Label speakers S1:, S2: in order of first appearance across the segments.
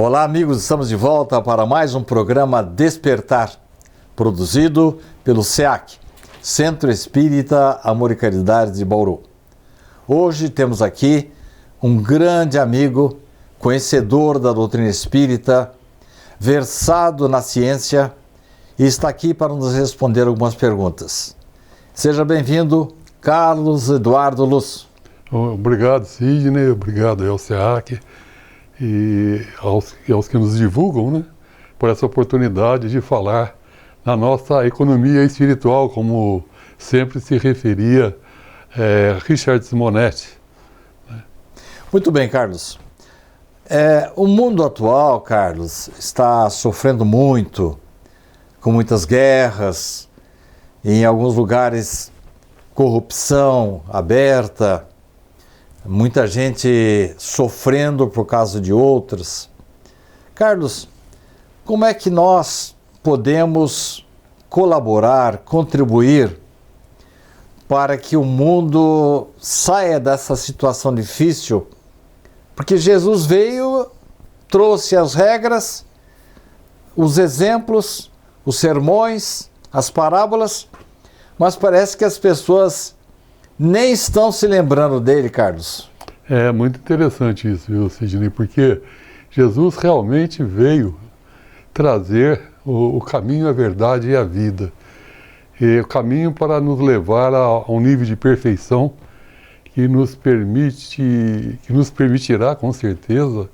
S1: Olá, amigos, estamos de volta para mais um programa Despertar, produzido pelo SEAC, Centro Espírita Amor e Caridade de Bauru. Hoje temos aqui um grande amigo, conhecedor da doutrina espírita, versado na ciência e está aqui para nos responder algumas perguntas. Seja bem-vindo, Carlos Eduardo Luz.
S2: Obrigado, Sidney, obrigado ao SEAC e aos que nos divulgam, né, por essa oportunidade de falar na nossa economia espiritual, como sempre se referia Richard Simonetti.
S1: Muito bem, Carlos. O mundo atual, Carlos, está sofrendo muito, com muitas guerras, em alguns lugares corrupção aberta, muita gente sofrendo por causa de outras. Carlos, como é que nós podemos colaborar, contribuir para que o mundo saia dessa situação difícil? Porque Jesus veio, trouxe as regras, os exemplos, os sermões, as parábolas, mas parece que as pessoas nem estão se lembrando dele, Carlos.
S2: É muito interessante isso, viu, Sidney? Porque Jesus realmente veio trazer o caminho, a verdade e a vida. E o caminho para nos levar a um nível de perfeição que nos permitirá, com certeza,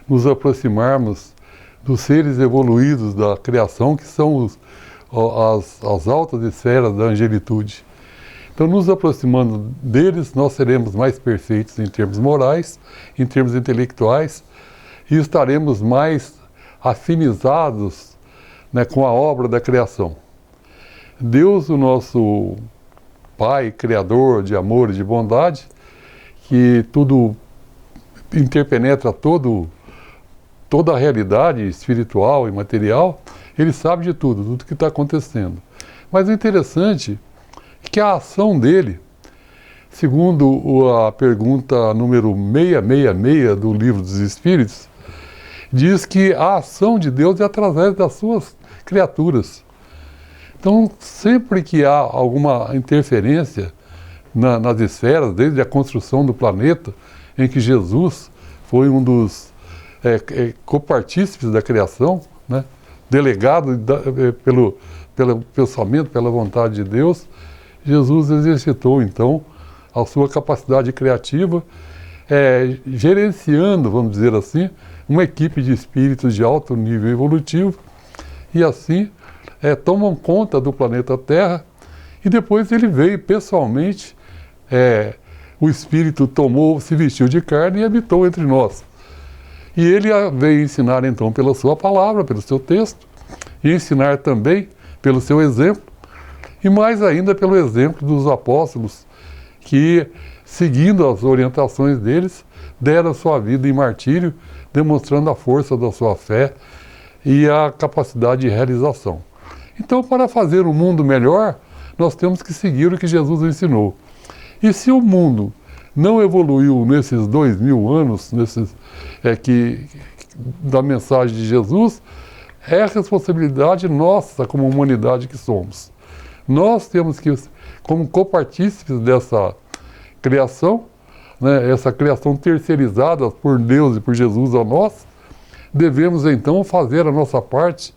S2: nos aproximarmos dos seres evoluídos da criação, que são as altas esferas da angelitude. Então, nos aproximando deles, nós seremos mais perfeitos em termos morais, em termos intelectuais, e estaremos mais afinizados, né, com a obra da criação. Deus, o nosso Pai, Criador de amor e de bondade, que tudo interpenetra toda a realidade espiritual e material, Ele sabe de tudo que está acontecendo. Mas o interessante é que a ação dele, segundo a pergunta número 666 do Livro dos Espíritos, diz que a ação de Deus é através das suas criaturas. Então, sempre que há alguma interferência nas esferas, desde a construção do planeta, em que Jesus foi um dos copartícipes da criação, né, delegado pelo pensamento, pela vontade de Deus, Jesus exercitou, então, a sua capacidade criativa, gerenciando, vamos dizer assim, uma equipe de espíritos de alto nível evolutivo, e assim tomam conta do planeta Terra, e depois ele veio pessoalmente, o Espírito se vestiu de carne e habitou entre nós. E ele veio ensinar então pela sua palavra, pelo seu texto, e ensinar também pelo seu exemplo, e mais ainda pelo exemplo dos apóstolos, que, seguindo as orientações deles, deram sua vida em martírio, demonstrando a força da sua fé e a capacidade de realização. Então, para fazer um mundo melhor, nós temos que seguir o que Jesus ensinou. E se o mundo não evoluiu nesses 2000 anos, da mensagem de Jesus, é a responsabilidade nossa como humanidade que somos. Nós temos que, como copartícipes dessa criação, né, essa criação terceirizada por Deus e por Jesus a nós, devemos então fazer a nossa parte,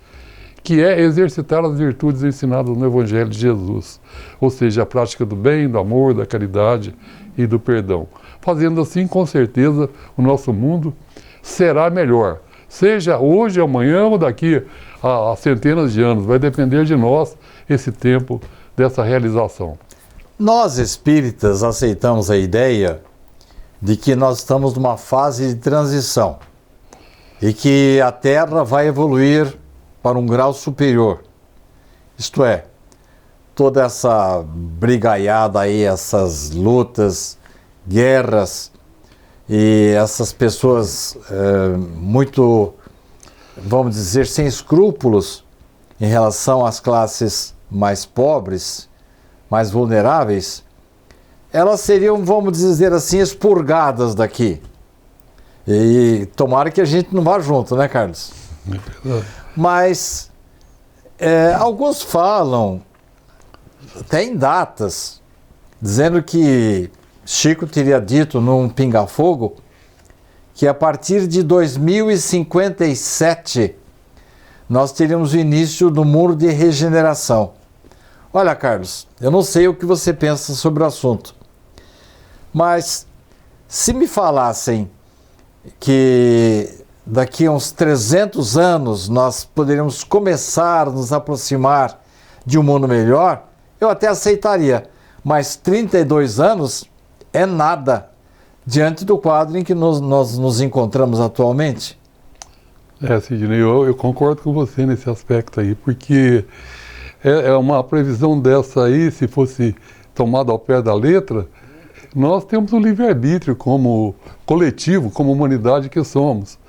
S2: que é exercitar as virtudes ensinadas no Evangelho de Jesus, ou seja, a prática do bem, do amor, da caridade e do perdão. Fazendo assim, com certeza, o nosso mundo será melhor, seja hoje, amanhã ou daqui a centenas de anos, vai depender de nós esse tempo dessa realização.
S1: Nós espíritas aceitamos a ideia de que nós estamos numa fase de transição e que a Terra vai evoluir para um grau superior. Isto é, toda essa brigaiada aí, essas lutas, guerras e essas pessoas muito, vamos dizer, sem escrúpulos em relação às classes mais pobres, mais vulneráveis, elas seriam, vamos dizer assim, expurgadas daqui. E tomara que a gente não vá junto, né, Carlos?
S2: É verdade.
S1: Mas alguns falam, tem datas, dizendo que Chico teria dito num pinga-fogo que a partir de 2057 nós teríamos o início do muro de regeneração. Olha, Carlos, eu não sei o que você pensa sobre o assunto, mas se me falassem que daqui a uns 300 anos nós poderíamos começar a nos aproximar de um mundo melhor, eu até aceitaria, mas 32 anos é nada diante do quadro em que nós nos encontramos atualmente.
S2: Sidney, eu concordo com você nesse aspecto aí, porque é uma previsão dessa aí, se fosse tomada ao pé da letra, nós temos o livre-arbítrio como coletivo, como humanidade que somos.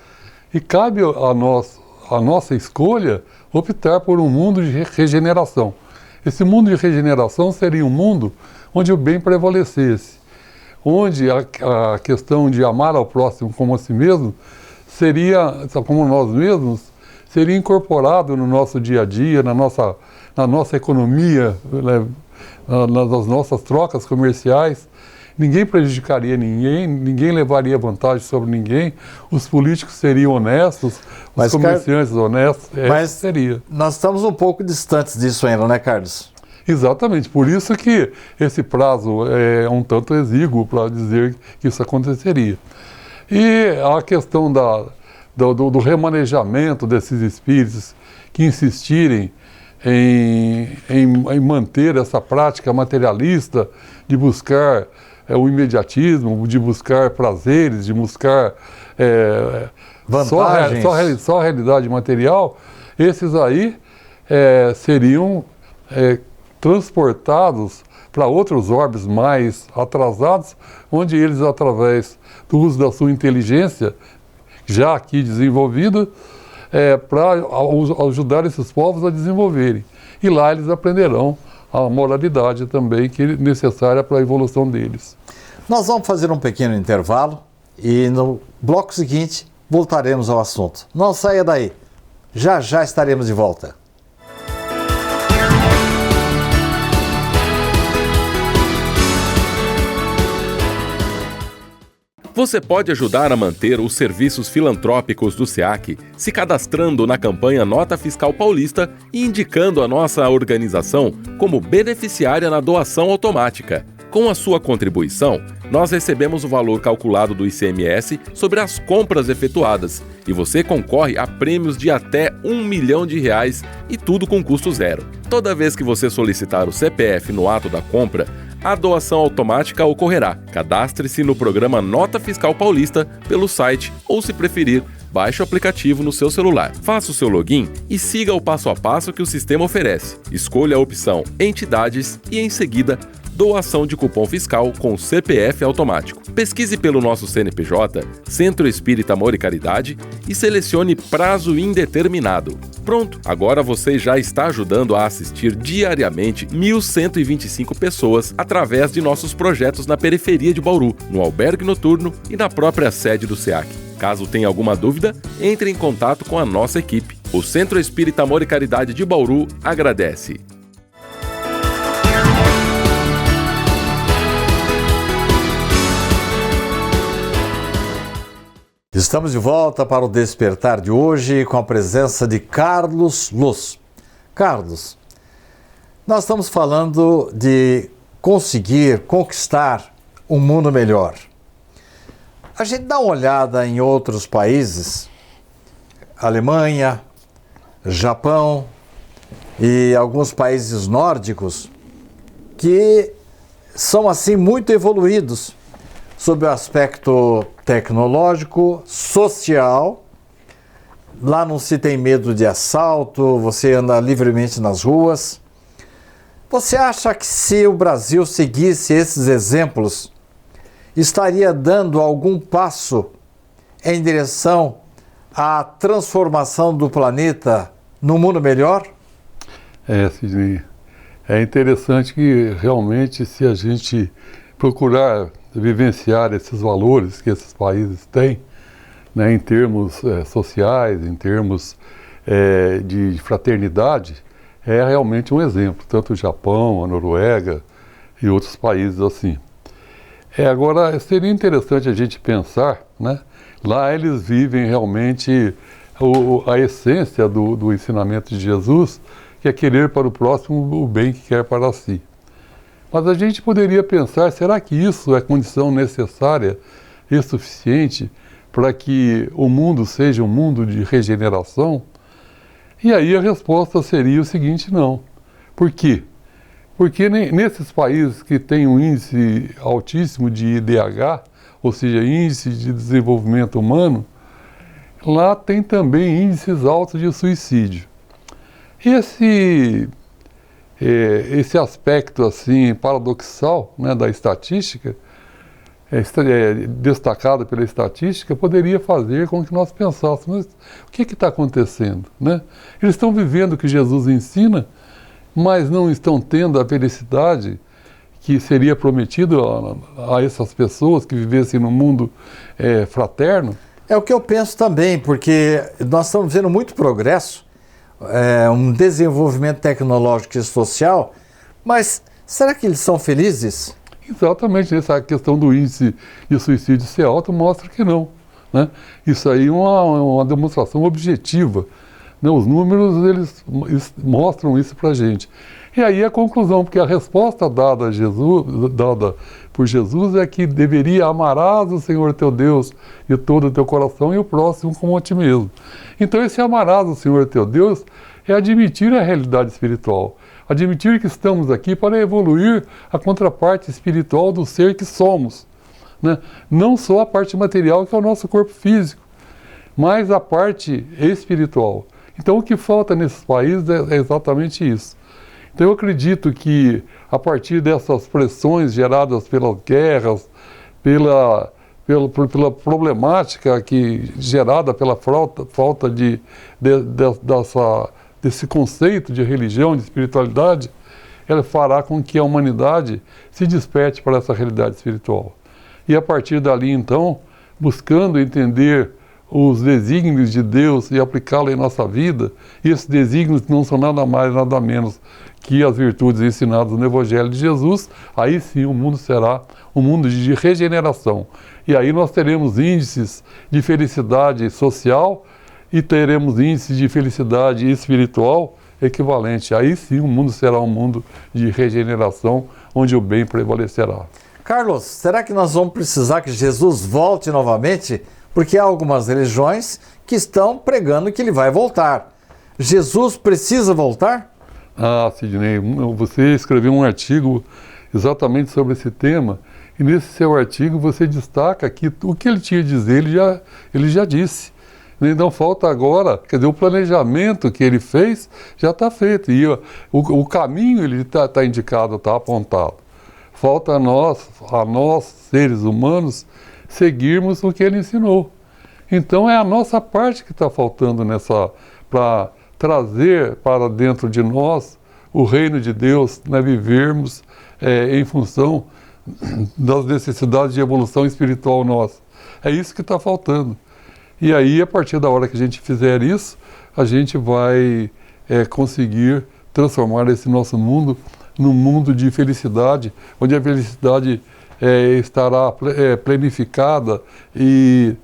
S2: E cabe a nossa escolha optar por um mundo de regeneração. Esse mundo de regeneração seria um mundo onde o bem prevalecesse, onde a questão de amar ao próximo como a si mesmo seria, como nós mesmos, seria incorporado no nosso dia a dia, na nossa economia, né, nas nossas trocas comerciais. Ninguém prejudicaria ninguém levaria vantagem sobre ninguém, os políticos seriam honestos, os comerciantes honestos, seria.
S1: Nós estamos um pouco distantes disso ainda, né, Carlos?
S2: Exatamente, por isso que esse prazo é um tanto exíguo para dizer que isso aconteceria. E a questão do remanejamento desses espíritos que insistirem em manter essa prática materialista de buscar o imediatismo, de buscar prazeres, de buscar
S1: vantagens,
S2: só a realidade material, esses aí seriam transportados para outros orbes mais atrasados, onde eles, através do uso da sua inteligência, já aqui desenvolvida, para ajudar esses povos a desenvolverem. E lá eles aprenderão a moralidade também, que é necessária para a evolução deles.
S1: Nós vamos fazer um pequeno intervalo e no bloco seguinte voltaremos ao assunto. Não saia daí, já estaremos de volta.
S3: Você pode ajudar a manter os serviços filantrópicos do SEAC se cadastrando na campanha Nota Fiscal Paulista e indicando a nossa organização como beneficiária na doação automática. Com a sua contribuição, nós recebemos o valor calculado do ICMS sobre as compras efetuadas e você concorre a prêmios de até R$1 milhão e tudo com custo zero. Toda vez que você solicitar o CPF no ato da compra, a doação automática ocorrerá. Cadastre-se no programa Nota Fiscal Paulista pelo site ou, se preferir, baixe o aplicativo no seu celular. Faça o seu login e siga o passo a passo que o sistema oferece. Escolha a opção Entidades e, em seguida, Doação de cupom fiscal com CPF automático. Pesquise pelo nosso CNPJ, Centro Espírita Amor e Caridade, e selecione prazo indeterminado. Pronto, agora você já está ajudando a assistir diariamente 1.125 pessoas através de nossos projetos na periferia de Bauru, no albergue noturno e na própria sede do SEAC. Caso tenha alguma dúvida, entre em contato com a nossa equipe. O Centro Espírita Amor e Caridade de Bauru agradece.
S1: Estamos de volta para o Despertar de hoje com a presença de Carlos Luz. Carlos, nós estamos falando de conseguir conquistar um mundo melhor. A gente dá uma olhada em outros países, Alemanha, Japão e alguns países nórdicos, que são assim muito evoluídos sob o aspecto tecnológico, social. Lá não se tem medo de assalto, você anda livremente nas ruas. Você acha que se o Brasil seguisse esses exemplos, estaria dando algum passo em direção à transformação do planeta num mundo melhor?
S2: Sidney, é interessante que realmente, se a gente procurar vivenciar esses valores que esses países têm, né, em termos sociais, em termos de fraternidade, é realmente um exemplo, tanto o Japão, a Noruega e outros países assim. Agora, seria interessante a gente pensar, né, lá eles vivem realmente a essência do ensinamento de Jesus, que é querer para o próximo o bem que quer para si. Mas a gente poderia pensar, será que isso é condição necessária e suficiente para que o mundo seja um mundo de regeneração? E aí a resposta seria o seguinte, não. Por quê? Porque nesses países que têm um índice altíssimo de IDH, ou seja, índice de desenvolvimento humano, lá tem também índices altos de suicídio. Esse aspecto assim paradoxal, né, da estatística, destacado pela estatística, poderia fazer com que nós pensássemos, o que está acontecendo? Né? Eles estão vivendo o que Jesus ensina, mas não estão tendo a felicidade que seria prometido a essas pessoas que vivessem num mundo fraterno?
S1: É o que eu penso também, porque nós estamos vendo muito progresso, um desenvolvimento tecnológico e social, mas será que eles são felizes?
S2: Exatamente, essa questão do índice de suicídio ser alto mostra que não, né? Isso aí é uma demonstração objetiva, né? Os números, eles mostram isso para a gente. E aí a conclusão, porque a resposta dada por Jesus é que deveria amarás o Senhor teu Deus de todo o teu coração e o próximo como a ti mesmo. Então esse amarás o Senhor teu Deus é admitir a realidade espiritual. Admitir que estamos aqui para evoluir a contraparte espiritual do ser que somos, né? Não só a parte material, que é o nosso corpo físico, mas a parte espiritual. Então o que falta nesses países é exatamente isso. Então eu acredito que a partir dessas pressões geradas pelas guerras, pela problemática gerada pela falta desse conceito de religião, de espiritualidade, ela fará com que a humanidade se desperte para essa realidade espiritual. E a partir dali, então, buscando entender os desígnios de Deus e aplicá-lo em nossa vida, e esses desígnios não são nada mais, nada menos que as virtudes ensinadas no Evangelho de Jesus, aí sim o mundo será um mundo de regeneração. E aí nós teremos índices de felicidade social e teremos índices de felicidade espiritual equivalente. Aí sim o mundo será um mundo de regeneração, onde o bem prevalecerá.
S1: Carlos, será que nós vamos precisar que Jesus volte novamente? Porque há algumas religiões que estão pregando que ele vai voltar. Jesus precisa voltar?
S2: Ah, Sidney, você escreveu um artigo exatamente sobre esse tema, e nesse seu artigo você destaca que o que ele tinha a dizer, ele já disse. Então falta agora, quer dizer, o planejamento que ele fez já está feito, e o caminho ele está indicado, está apontado. Falta a nós, seres humanos, seguirmos o que ele ensinou. Então é a nossa parte que está faltando para trazer para dentro de nós o reino de Deus, né, vivermos em função das necessidades de evolução espiritual nossa. É isso que está faltando. E aí, a partir da hora que a gente fizer isso, a gente vai conseguir transformar esse nosso mundo num mundo de felicidade, onde a felicidade estará planificada e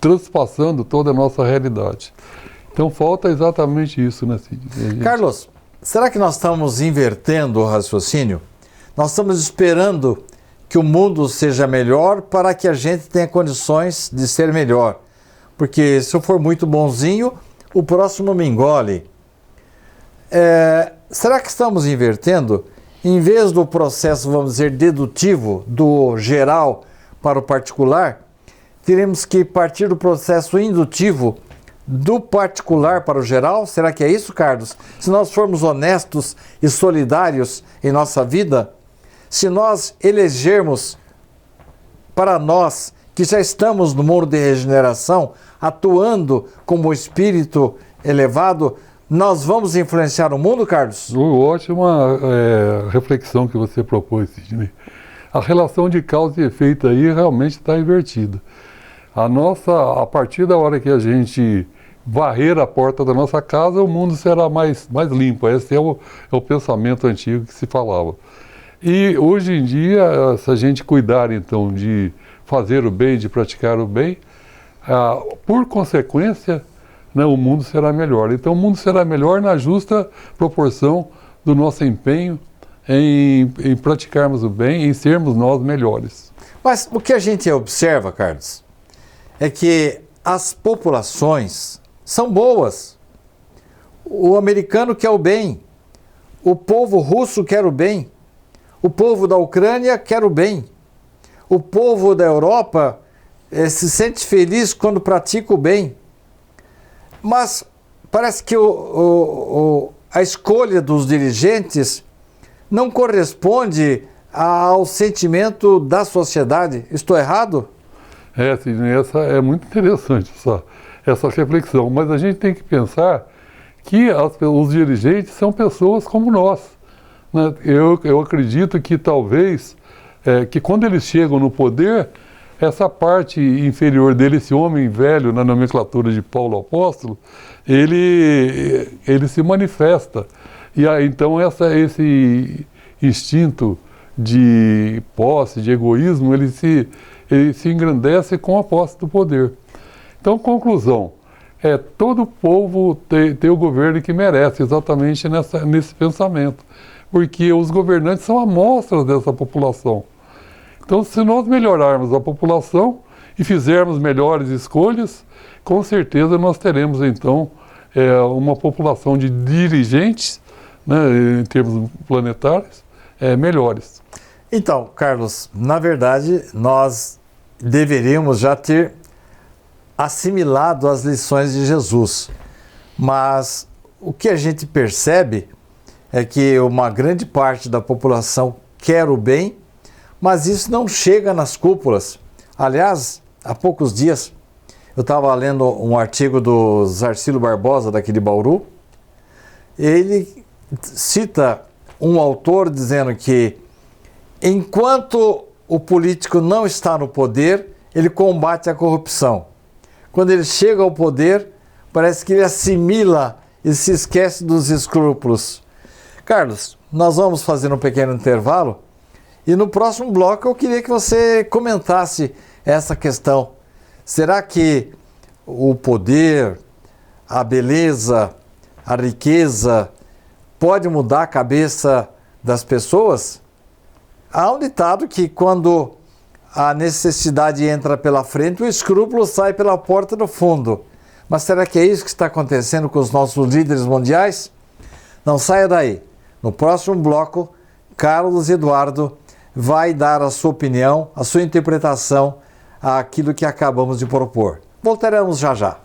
S2: transpassando toda a nossa realidade. Então falta exatamente isso, né, Cid?
S1: Carlos, será que nós estamos invertendo o raciocínio? Nós estamos esperando que o mundo seja melhor para que a gente tenha condições de ser melhor. Porque se eu for muito bonzinho, o próximo me engole. Será que estamos invertendo? Em vez do processo, vamos dizer, dedutivo, do geral para o particular, teremos que partir do processo indutivo do particular para o geral? Será que é isso, Carlos? Se nós formos honestos e solidários em nossa vida, se nós elegermos para nós, que já estamos no mundo de regeneração, atuando como espírito elevado, nós vamos influenciar o mundo, Carlos?
S2: Ótima reflexão que você propôs, Sidney. A relação de causa e efeito aí realmente está invertida. A partir da hora que a gente varrer a porta da nossa casa, o mundo será mais limpo. Esse é o pensamento antigo que se falava. E hoje em dia, se a gente cuidar então de fazer o bem, de praticar o bem, por consequência, né, o mundo será melhor. Então o mundo será melhor na justa proporção do nosso empenho em praticarmos o bem, em sermos nós melhores.
S1: Mas o que a gente observa, Carlos, é que as populações são boas. O americano quer o bem, o povo russo quer o bem, o povo da Ucrânia quer o bem, o povo da Europa se sente feliz quando pratica o bem. Mas parece que a escolha dos dirigentes não corresponde ao sentimento da sociedade. Estou errado?
S2: Essa é muito interessante, essa reflexão. Mas a gente tem que pensar que os dirigentes são pessoas como nós, né? Eu acredito que talvez, que quando eles chegam no poder, essa parte inferior dele, esse homem velho na nomenclatura de Paulo Apóstolo, ele se manifesta. E aí, então esse instinto de posse, de egoísmo, ele se engrandece com a posse do poder. Então, conclusão, todo o povo tem o governo que merece, exatamente nesse pensamento, porque os governantes são amostras dessa população. Então, se nós melhorarmos a população e fizermos melhores escolhas, com certeza nós teremos, então, uma população de dirigentes, né, em termos planetários, melhores.
S1: Então, Carlos, na verdade, nós deveríamos já ter assimilado as lições de Jesus. Mas o que a gente percebe é que uma grande parte da população quer o bem, mas isso não chega nas cúpulas. Aliás, há poucos dias eu estava lendo um artigo do Zarcilo Barbosa, daqui de Bauru. Ele cita um autor dizendo que enquanto o político não está no poder, ele combate a corrupção. Quando ele chega ao poder, parece que ele assimila e se esquece dos escrúpulos. Carlos, nós vamos fazer um pequeno intervalo e no próximo bloco eu queria que você comentasse essa questão. Será que o poder, a beleza, a riqueza pode mudar a cabeça das pessoas? Há um ditado que quando a necessidade entra pela frente, o escrúpulo sai pela porta do fundo. Mas será que é isso que está acontecendo com os nossos líderes mundiais? Não saia daí. No próximo bloco, Carlos Eduardo vai dar a sua opinião, a sua interpretação àquilo que acabamos de propor. Voltaremos já já.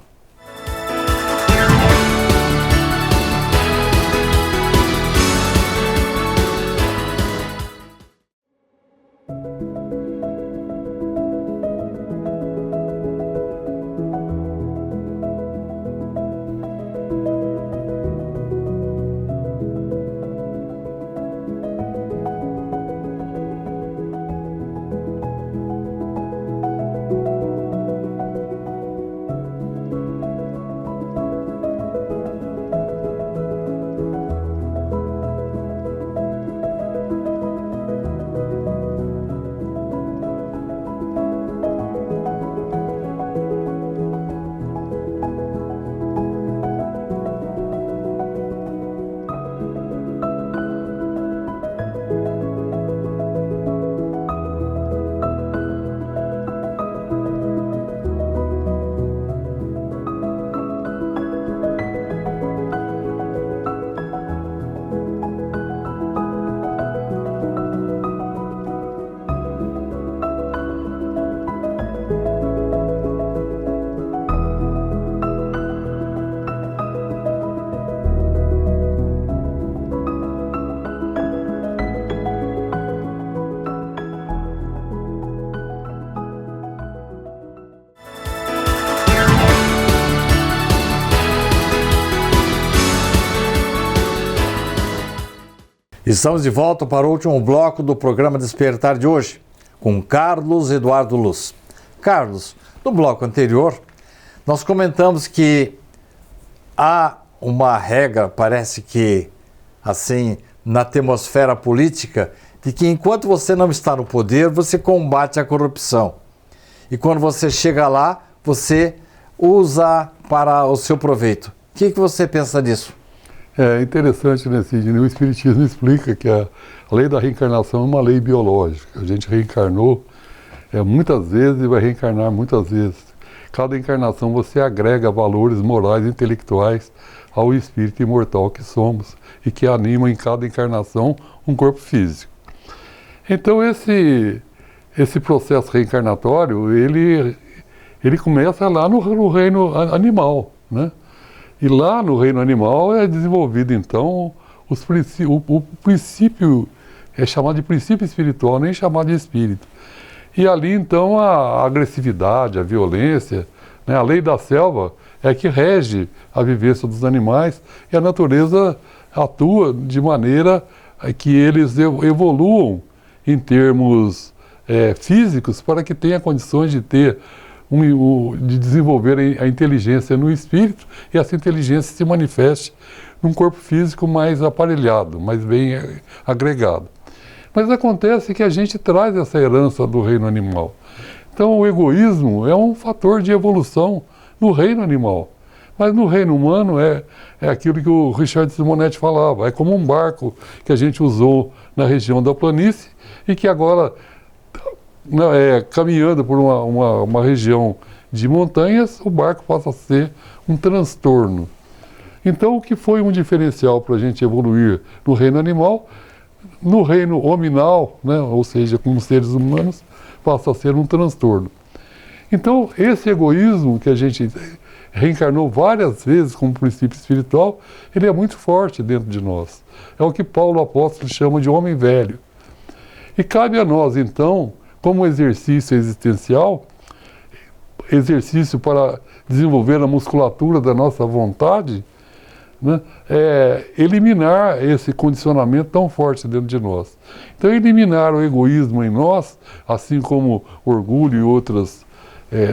S1: Estamos de volta para o último bloco do programa Despertar de hoje, com Carlos Eduardo Luz. Carlos, No bloco anterior, nós comentamos que há uma regra, parece que assim, na atmosfera política, de que enquanto você não está no poder, você combate a corrupção. E quando você chega lá, você usa para o seu proveito. O que você pensa disso?
S2: É interessante, né, Sidney? O Espiritismo explica que a lei da reencarnação é uma lei biológica. A gente reencarnou muitas vezes e vai reencarnar muitas vezes. Cada encarnação você agrega valores morais e intelectuais ao espírito imortal que somos e que anima em cada encarnação um corpo físico. Então esse processo reencarnatório, ele começa lá no reino animal, né? E lá no reino animal é desenvolvido então o princípio, é chamado de princípio espiritual, nem chamado de espírito. E ali então a agressividade, a violência, né, a lei da selva é que rege a vivência dos animais e a natureza atua de maneira que eles evoluam em termos físicos para que tenha condições de ter de desenvolver a inteligência no espírito e essa inteligência se manifeste num corpo físico mais aparelhado, mais bem agregado. Mas acontece que a gente traz essa herança do reino animal. Então o egoísmo é um fator de evolução no reino animal. Mas no reino humano é aquilo que o Richard Simonetti falava, é como um barco que a gente usou na região da planície e que agora, caminhando por uma região de montanhas, o barco passa a ser um transtorno. Então o que foi um diferencial para a gente evoluir no reino animal, no reino hominal, né, ou seja, como seres humanos, passa a ser um transtorno. Então, esse egoísmo que a gente reencarnou várias vezes como princípio espiritual, ele é muito forte dentro de nós. É o que Paulo apóstolo chama de homem velho. E cabe a nós, então, como exercício existencial, exercício para desenvolver a musculatura da nossa vontade, né, eliminar esse condicionamento tão forte dentro de nós. Então, eliminar o egoísmo em nós, assim como orgulho e outras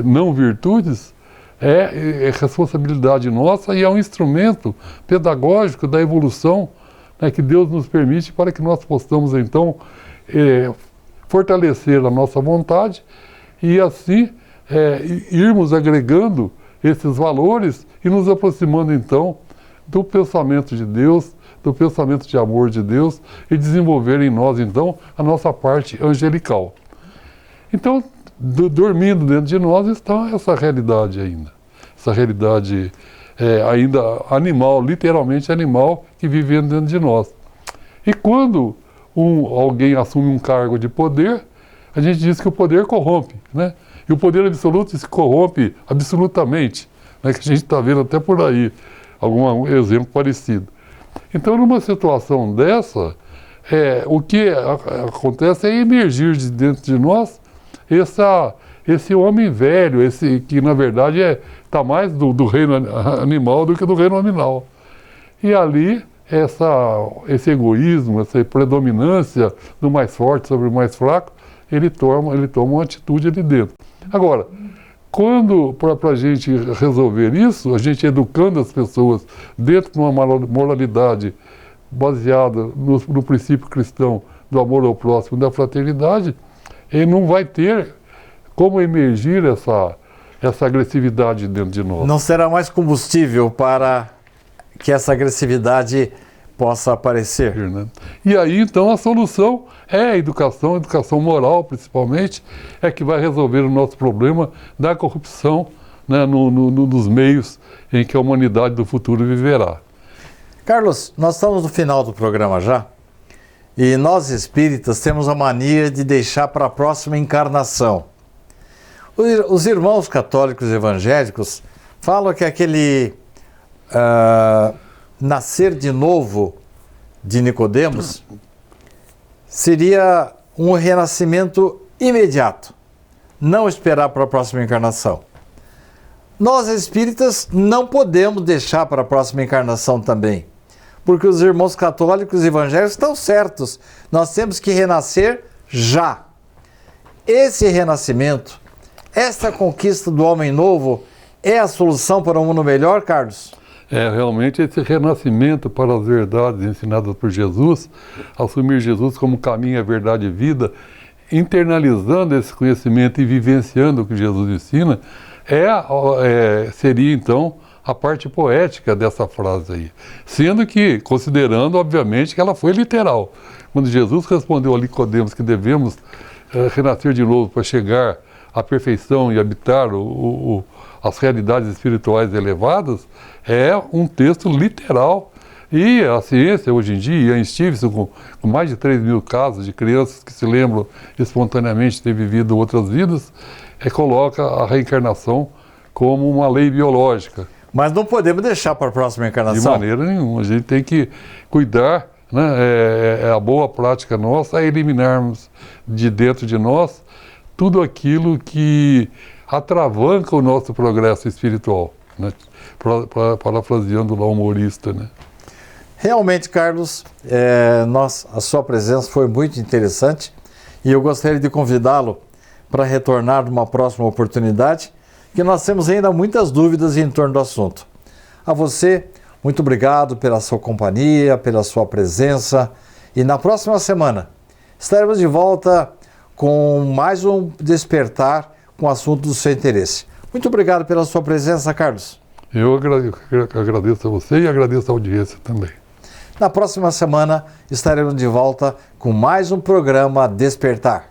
S2: não virtudes, é responsabilidade nossa e é um instrumento pedagógico da evolução, né, que Deus nos permite para que nós possamos, então, fortalecer a nossa vontade e, assim, irmos agregando esses valores e nos aproximando, então, do pensamento de Deus, do pensamento de amor de Deus e desenvolver em nós, então, a nossa parte angelical. Então, dormindo dentro de nós está essa realidade ainda. Essa realidade ainda animal, literalmente animal, que vive dentro de nós. E quando alguém assume um cargo de poder, a gente diz que o poder corrompe, né? E o poder absoluto se corrompe absolutamente, né? Que a gente está vendo até por aí algum exemplo parecido. Então, numa situação dessa, o que acontece é emergir de dentro de nós esse homem velho, esse que na verdade está mais do reino animal do que do reino nominal. E ali, esse egoísmo, essa predominância do mais forte sobre o mais fraco, ele toma uma atitude ali dentro. Agora, quando, para a gente resolver isso, a gente educando as pessoas dentro de uma moralidade baseada no princípio cristão do amor ao próximo e da fraternidade, ele não vai ter como emergir essa agressividade dentro de nós.
S1: Não será mais combustível para que essa agressividade possa aparecer.
S2: Né? E aí, então, a solução é a educação moral, principalmente, é que vai resolver o nosso problema da corrupção, né, nos meios em que a humanidade do futuro viverá.
S1: Carlos, nós estamos no final do programa já, e nós espíritas temos a mania de deixar para a próxima encarnação. Os irmãos católicos evangélicos falam que aquele nascer de novo de Nicodemos seria um renascimento imediato, não esperar para a próxima encarnação. Nós espíritas não podemos deixar para a próxima encarnação também, porque os irmãos católicos e evangélicos estão certos, nós temos que renascer já. Esse renascimento Esta conquista do homem novo é a solução para um mundo melhor, Carlos?
S2: Realmente esse renascimento para as verdades ensinadas por Jesus, assumir Jesus como caminho, a verdade e vida, internalizando esse conhecimento e vivenciando o que Jesus ensina, seria então a parte poética dessa frase aí. Sendo que, considerando, obviamente, que ela foi literal. Quando Jesus respondeu a Nicodemos que devemos renascer de novo para chegar à perfeição e habitar as realidades espirituais elevadas, é um texto literal. E a ciência, hoje em dia, a Stevenson, com mais de 3 mil casos de crianças que se lembram espontaneamente de ter vivido outras vidas, coloca a reencarnação como uma lei biológica.
S1: Mas não podemos deixar para a próxima encarnação.
S2: De maneira nenhuma. A gente tem que cuidar, né? A boa prática nossa é eliminarmos de dentro de nós tudo aquilo que atravanca o nosso progresso espiritual, né? Parafraseando lá o humorista, né?
S1: Realmente, Carlos, a sua presença foi muito interessante e eu gostaria de convidá-lo para retornar numa próxima oportunidade, que nós temos ainda muitas dúvidas em torno do assunto. A você, muito obrigado pela sua companhia, pela sua presença, e na próxima semana estaremos de volta com mais um Despertar com o assunto do seu interesse. Muito obrigado pela sua presença, Carlos.
S2: Eu agradeço a você e agradeço a audiência também.
S1: Na próxima semana estaremos de volta com mais um programa Despertar.